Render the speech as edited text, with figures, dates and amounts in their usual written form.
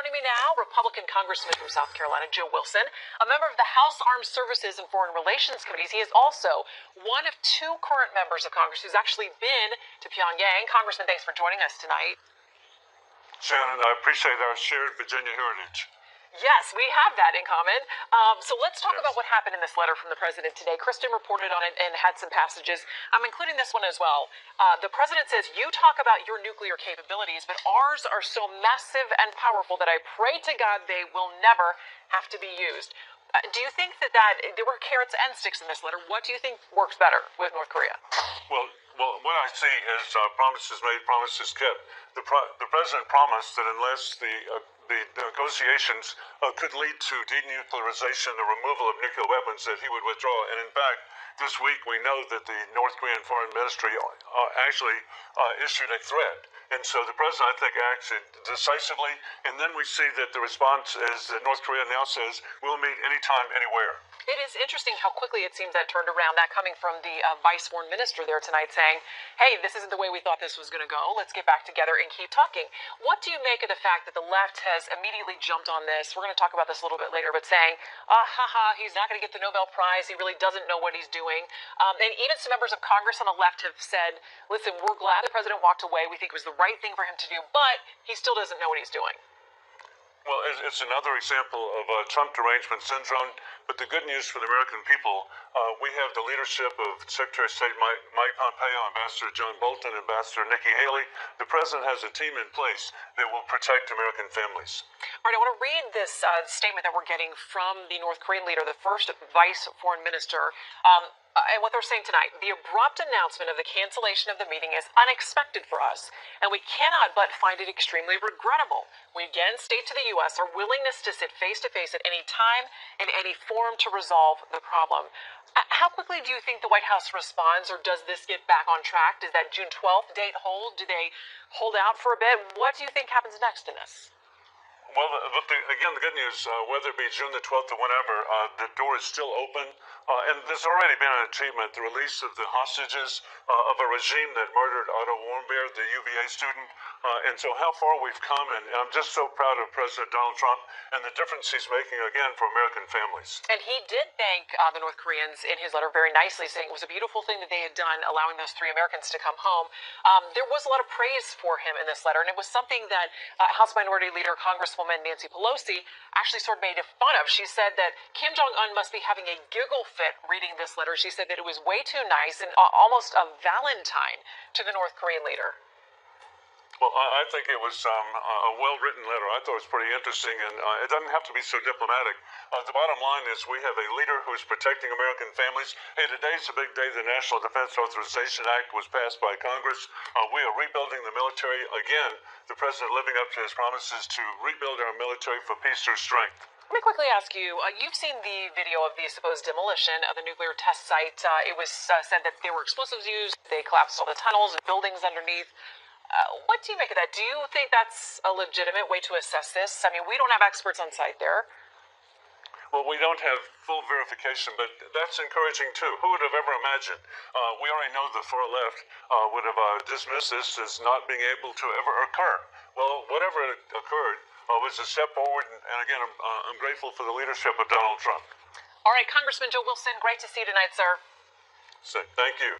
Joining me now, Republican Congressman from South Carolina, Joe Wilson, a member of the House Armed Services and Foreign Relations Committees. He is also one of two current members of Congress who's actually been to Pyongyang. Congressman, thanks for joining us tonight. Shannon, I appreciate our shared Virginia heritage. Yes, we have that in common. So let's talk about what happened in this letter from the president today. Kristen reported on it and had some passages. I'm including this one as well. The president says, you talk about your nuclear capabilities, but ours are so massive and powerful that I pray to God they will never have to be used. Do you think that there were carrots and sticks in this letter? What do you think works better with North Korea? Well, what I see is promises made, promises kept. The president promised that unless the negotiations could lead to denuclearization, the removal of nuclear weapons, that he would withdraw. And in fact, this week we know that the North Korean Foreign Ministry actually issued a threat. And so the president, I think, acted decisively. And then we see that the response is that North Korea now says, we'll meet anytime, anywhere. It is interesting how quickly it seems that turned around, that coming from the vice foreign minister there tonight saying, hey, this isn't the way we thought this was going to go. Let's get back together and keep talking. What do you make of the fact that the left has immediately jumped on this? We're going to talk about this a little bit later, but saying, he's not going to get the Nobel Prize. He really doesn't know what he's doing. And even some members of Congress on the left have said, listen, we're glad the president walked away. We think it was the right thing for him to do, but he still doesn't know what he's doing. Well, it's another example of Trump derangement syndrome. But the good news for the American people, we have the leadership of Secretary of State Mike Pompeo, Ambassador John Bolton, Ambassador Nikki Haley. The president has a team in place that will protect American families. All right, I want to read this statement that we're getting from the North Korean leader, the first vice foreign minister. And what they're saying tonight, the abrupt announcement of the cancellation of the meeting is unexpected for us, and we cannot but find it extremely regrettable. We again state to the U.S. our willingness to sit face-to-face at any time in any forum to resolve the problem. How quickly do you think the White House responds, or does this get back on track? Does that June 12th date hold? Do they hold out for a bit? What do you think happens next in this? Well, again, the good news, whether it be June the 12th or whenever, the door is still open. And there's already been an achievement, the release of the hostages of a regime that murdered Otto Warmbier, the UVA student. And so how far we've come, and I'm just so proud of President Donald Trump and the difference he's making, again, for American families. And he did thank the North Koreans in his letter very nicely, saying it was a beautiful thing that they had done, allowing those 3 Americans to come home. There was a lot of praise for him in this letter, and it was something that House Minority Leader Congresswoman Nancy Pelosi actually sort of made fun of. She said that Kim Jong-un must be having a giggle fit reading this letter. She said that it was way too nice and almost a Valentine to the North Korean leader. Well, I think it was a well-written letter. I thought it was pretty interesting, and it doesn't have to be so diplomatic. The bottom line is we have a leader who's protecting American families. Hey, today's a big day. The National Defense Authorization Act was passed by Congress. We are rebuilding the military. Again, the president living up to his promises to rebuild our military for peace through strength. Let me quickly ask you, you've seen the video of the supposed demolition of the nuclear test site. It was said that there were explosives used. They collapsed all the tunnels and buildings underneath. What do you make of that? Do you think that's a legitimate way to assess this? I mean, we don't have experts on site there. Well, we don't have full verification, but that's encouraging too. Who would have ever imagined? We already know the far left would have dismissed this as not being able to ever occur. Well, whatever occurred was a step forward, and again, I'm grateful for the leadership of Donald Trump. All right, Congressman Joe Wilson, great to see you tonight, sir. Thank you.